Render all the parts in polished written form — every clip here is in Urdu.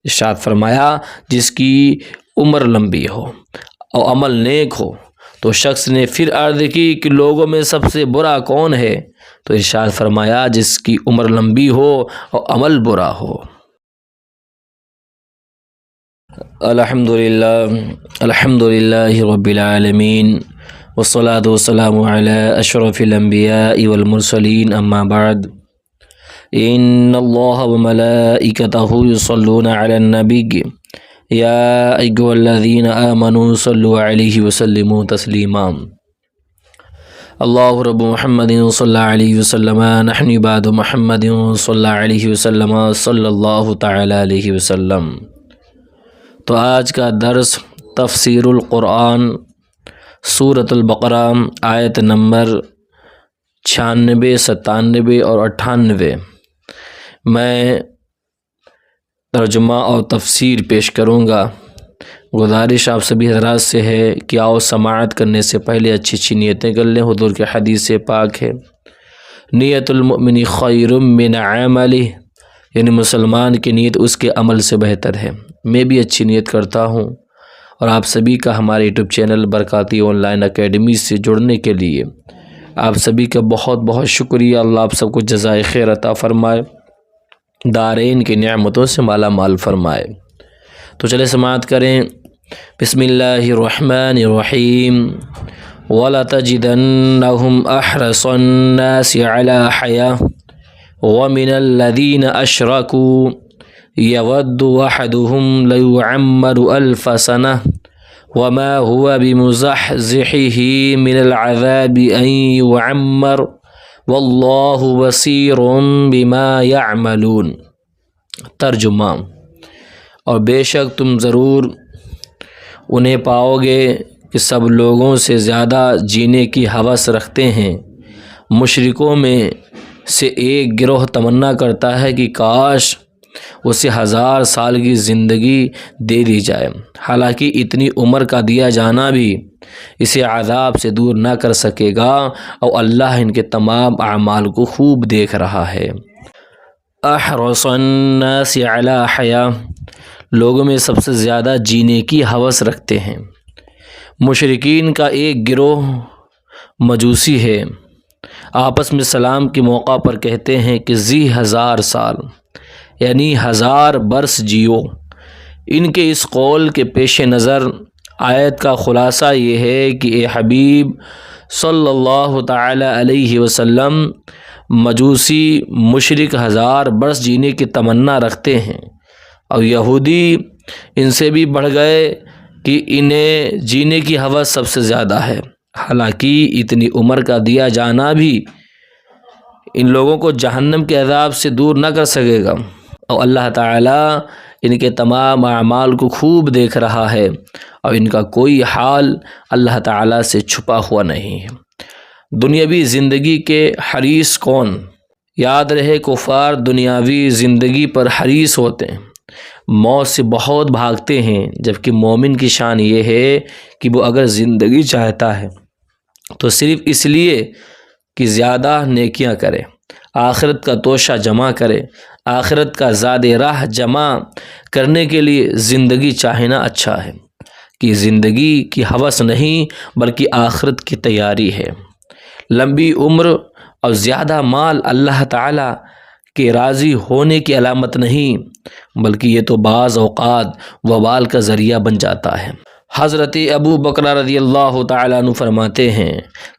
ارشاد فرمایا جس کی عمر لمبی ہو اور عمل نیک ہو۔ تو شخص نے پھر عرض کی کہ لوگوں میں سب سے برا کون ہے؟ تو ارشاد فرمایا جس کی عمر لمبی ہو اور عمل برا ہو۔ الحمدللہ رب العالمین والصلاة والسلام علی اشرف الانبیاء والمرسلین، اما بعد، ان اللہ وملائکتہ یصلون علی النبی یا ایھا الذین آمنوا صلوا علیہ وسلموا تسلیما۔ اللہ رب محمد صلی اللہ علیہ وسلم، نحن عباد محمد صلی اللہ علیہ وسلم، صلی اللہ تعالی علیہ وسلم۔ تو آج کا درس تفسیر القرآن سورۃ البقرہ آیت نمبر 96، 97 اور 98 میں ترجمہ اور تفسیر پیش کروں گا۔ گزارش آپ سبھی حضرات سے ہے کہ آؤ سماعت کرنے سے پہلے اچھی اچھی نیتیں کر لیں۔ حضور کے حدیث پاک ہے، نیت المؤمن خیر من عملہ، یعنی مسلمان کی نیت اس کے عمل سے بہتر ہے۔ میں بھی اچھی نیت کرتا ہوں، اور آپ سبھی کا ہمارے YouTube channel Barkati online academy سے جڑنے کے لیے آپ سبھی کا بہت بہت شکریہ۔ اللہ آپ سب کو جزائے خیر عطا فرمائے، دارین کی نعمتوں سے مالا مال فرمائے۔ تو چلے سماعت کریں۔ بسم اللہ الرحمن الرحیم۔ وَلَتَجِدَنَّهُمْ أَحْرَصَ النَّاسِ عَلَى حَيَاةٍ وَمِنَ الَّذِينَ أَشْرَكُوا يَوَدُّ أَحَدُهُمْ لَيُعَمَّرُ أَلْفَ سَنَةٍ وَمَا هُوَ بِمُزَحْزِحِهِ مِنَ الْعَذَابِ أَن يُعَمَّرَ وَاللَّهُ بَصِيرٌ بِمَا يَعْمَلُونَ۔ ترجمہ: اور بے شک تم ضرور انہیں پاؤ گے کہ سب لوگوں سے زیادہ جینے کی ہوس رکھتے ہیں۔ مشرکوں میں سے ایک گروہ تمنا کرتا ہے کہ کاش اسے 1000 سال کی زندگی دے دی جائے، حالانکہ اتنی عمر کا دیا جانا بھی اسے عذاب سے دور نہ کر سکے گا، اور اللہ ان کے تمام اعمال کو خوب دیکھ رہا ہے۔ احرص الناس علی حیاہ، لوگوں میں سب سے زیادہ جینے کی ہوس رکھتے ہیں۔ مشرکین کا ایک گروہ مجوسی ہے، آپس میں سلام کے موقع پر کہتے ہیں کہ 1000 سال یعنی 1000 برس جیو۔ ان کے اس قول کے پیش نظر آیت کا خلاصہ یہ ہے کہ اے حبیب صلی اللہ تعالی علیہ وسلم، مجوسی مشرک 1000 برس جینے کی تمنا رکھتے ہیں، اور یہودی ان سے بھی بڑھ گئے کہ انہیں جینے کی ہوس سب سے زیادہ ہے، حالانکہ اتنی عمر کا دیا جانا بھی ان لوگوں کو جہنم کے عذاب سے دور نہ کر سکے گا، اور اللہ تعالیٰ ان کے تمام اعمال کو خوب دیکھ رہا ہے، اور ان کا کوئی حال اللہ تعالیٰ سے چھپا ہوا نہیں ہے۔ دنیاوی زندگی کے حریص کون؟ یاد رہے کفار دنیاوی زندگی پر حریص ہوتے ہیں، موت سے بہت بھاگتے ہیں، جبکہ مومن کی شان یہ ہے کہ وہ اگر زندگی چاہتا ہے تو صرف اس لیے کہ زیادہ نیکیاں کرے، آخرت کا توشہ جمع کرے، آخرت کا زاد راہ جمع کرنے کے لیے زندگی چاہنا اچھا ہے، کہ زندگی کی ہوس نہیں بلکہ آخرت کی تیاری ہے۔ لمبی عمر اور زیادہ مال اللہ تعالیٰ کے راضی ہونے کی علامت نہیں، بلکہ یہ تو بعض اوقات وبال کا ذریعہ بن جاتا ہے۔ حضرت ابو بکر رضی اللہ تعالیٰ عنہ فرماتے ہیں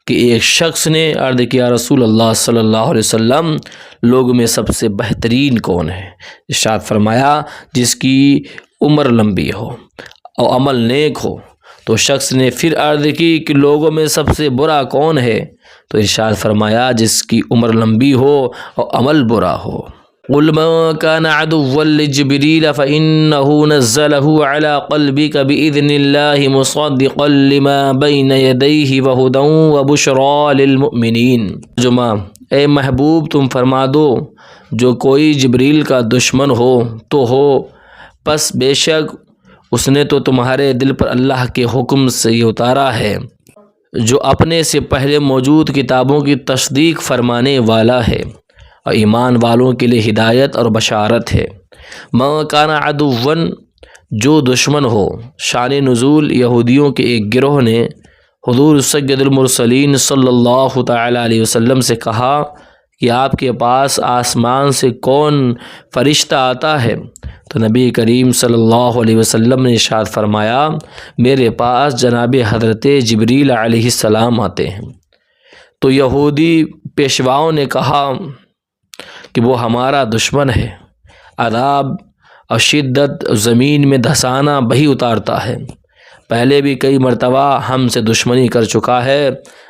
کہ ایک شخص نے عرض کیا رسول اللہ صلی اللہ علیہ وسلم، لوگوں میں سب سے بہترین کون ہے؟ ارشاد فرمایا جس کی عمر لمبی ہو اور عمل نیک ہو۔ تو شخص نے پھر عرض کی کہ لوگوں میں سب سے برا کون ہے؟ تو ارشاد فرمایا جس کی عمر لمبی ہو اور عمل برا ہو۔ قل من كان عدوا لجبريل فإنه نزله على قلبك بإذن الله مصدقا لما بين يديه وهدى وبشرى للمؤمنين۔ ترجمہ: اے محبوب تم فرما دو جو کوئی جبریل کا دشمن ہو تو ہو، پس بے شک اس نے تو تمہارے دل پر اللہ کے حکم سے یہ اتارا ہے جو اپنے سے پہلے موجود کتابوں کی تصدیق فرمانے والا ہے، اور ایمان والوں کے لیے ہدایت اور بشارت ہے۔ من کان عدوا، جو دشمن ہو۔ شان نزول، یہودیوں کے ایک گروہ نے حضور سید المرسلین صلی اللہ تعالیٰ علیہ وسلم سے کہا کہ آپ کے پاس آسمان سے کون فرشتہ آتا ہے؟ تو نبی کریم صلی اللہ علیہ وسلم نے ارشاد فرمایا، میرے پاس جناب حضرت جبریل علیہ السلام آتے ہیں۔ تو یہودی پیشواؤں نے کہا کہ وہ ہمارا دشمن ہے، عذاب اور شدت زمین میں دھسانا وہی اتارتا ہے، پہلے بھی کئی مرتبہ ہم سے دشمنی کر چکا ہے۔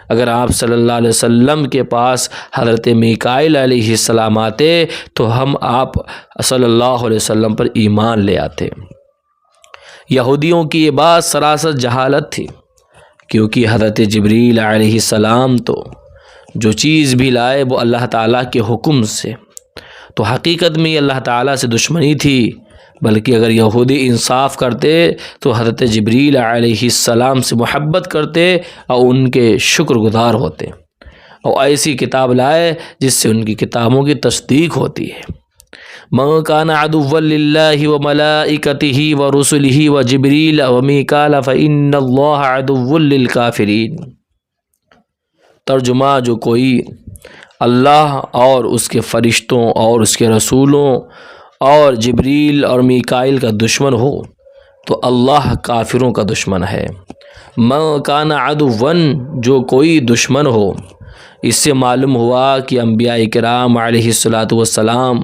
اگر آپ صلی اللہ علیہ وسلم کے پاس حضرت میکائیل علیہ السلام آتے تو ہم آپ صلی اللہ علیہ وسلم پر ایمان لے آتے۔ یہودیوں کی یہ بات سراسر جہالت تھی، کیونکہ حضرت جبریل علیہ السلام تو جو چیز بھی لائے وہ اللہ تعالیٰ کے حکم سے، تو حقیقت میں یہ اللہ تعالیٰ سے دشمنی تھی۔ بلکہ اگر یہودی انصاف کرتے تو حضرت جبریل علیہ السلام سے محبت کرتے اور ان کے شکر گزار ہوتے، اور ایسی کتاب لائے جس سے ان کی کتابوں کی تصدیق ہوتی ہے۔ من کان عدوا للہ وملائکتہ ورسلہ وجبریل ومیکال فإن اللہ عدو للکافرین۔ ترجمہ، جو کوئی اللہ اور اس کے فرشتوں اور اس کے رسولوں اور جبریل اور میکائیل کا دشمن ہو تو اللہ کافروں کا دشمن ہے۔ من کان عدوا، جو کوئی دشمن ہو۔ اس سے معلوم ہوا کہ انبیاء کرام علیہ السلام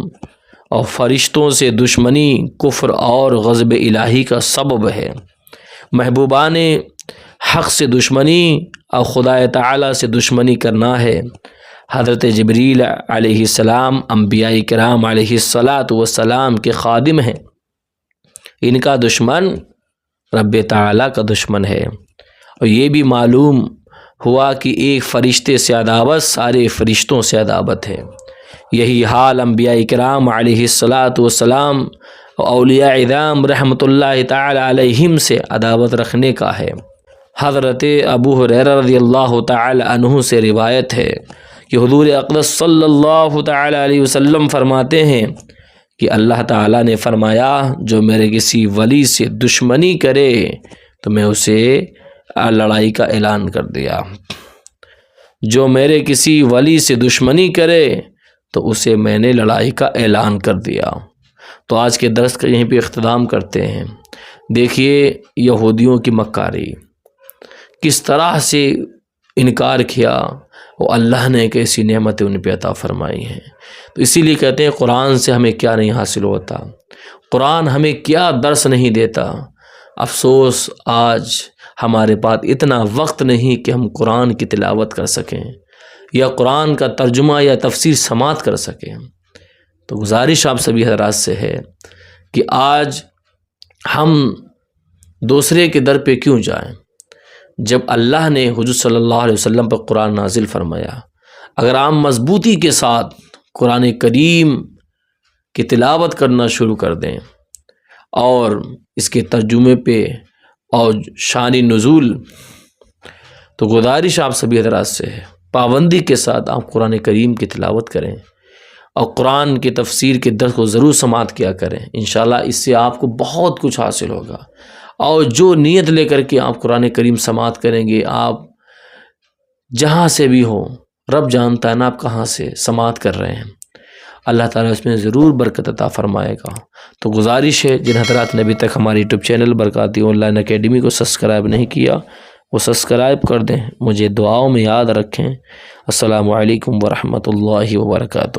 اور فرشتوں سے دشمنی کفر اور غضب الہی کا سبب ہے۔ محبوبان حق سے دشمنی اور خدا تعالی سے دشمنی کرنا ہے۔ حضرت جبریل علیہ السلام انبیاء کرام علیہ السلام کے خادم ہیں، ان کا دشمن رب تعالیٰ کا دشمن ہے۔ اور یہ بھی معلوم ہوا کہ ایک فرشتے سے عداوت سارے فرشتوں سے عداوت ہے۔ یہی حال انبیاء کرام علیہ السلام اور اولیاء اعظام رحمۃ اللہ تعالی علیہم سے عداوت رکھنے کا ہے۔ حضرت ابو ہریرہ رضی اللہ تعالی عنہ سے روایت ہے کہ حضور اقدس صلی اللہ تعالی علیہ وسلم فرماتے ہیں کہ اللہ تعالیٰ نے فرمایا، جو میرے کسی ولی سے دشمنی کرے تو میں اسے لڑائی کا اعلان کر دیا۔ جو میرے کسی ولی سے دشمنی کرے تو اسے میں نے لڑائی کا اعلان کر دیا۔ تو آج کے درس کا یہیں پہ اختتام کرتے ہیں۔ دیکھیے یہودیوں کی مکاری، کس طرح سے انکار کیا، وہ اللہ نے ایک ایسی نعمتیں ان پہ عطا فرمائی ہیں۔ تو اسی لیے کہتے ہیں قرآن سے ہمیں کیا نہیں حاصل ہوتا، قرآن ہمیں کیا درس نہیں دیتا۔ افسوس آج ہمارے پاس اتنا وقت نہیں کہ ہم قرآن کی تلاوت کر سکیں یا قرآن کا ترجمہ یا تفسیر سماعت کر سکیں۔ تو گزارش آپ سبھی حضرات سے ہے کہ آج ہم دوسرے کے در پہ کیوں جائیں جب اللہ نے حضور صلی اللہ علیہ وسلم پر قرآن نازل فرمایا۔ اگر آپ مضبوطی کے ساتھ قرآن کریم کی تلاوت کرنا شروع کر دیں اور اس کے ترجمے پہ اور شان نزول، تو گزارش آپ سبھی حضرات سے ہے پابندی کے ساتھ آپ قرآن کریم کی تلاوت کریں اور قرآن کی تفسیر کے درس کو ضرور سماعت کیا کریں۔ انشاءاللہ اس سے آپ کو بہت کچھ حاصل ہوگا۔ اور جو نیت لے کر کے آپ قرآن کریم سماعت کریں گے، آپ جہاں سے بھی ہو، رب جانتا ہے نا آپ کہاں سے سماعت کر رہے ہیں، اللہ تعالیٰ اس میں ضرور برکت عطا فرمائے گا۔ تو گزارش ہے جن حضرات نے ابھی تک ہماری YouTube channel Barkati online academy کو سبسکرائب نہیں کیا، وہ سبسکرائب کر دیں، مجھے دعاؤں میں یاد رکھیں۔ السلام علیکم ورحمۃ اللہ وبرکاتہ۔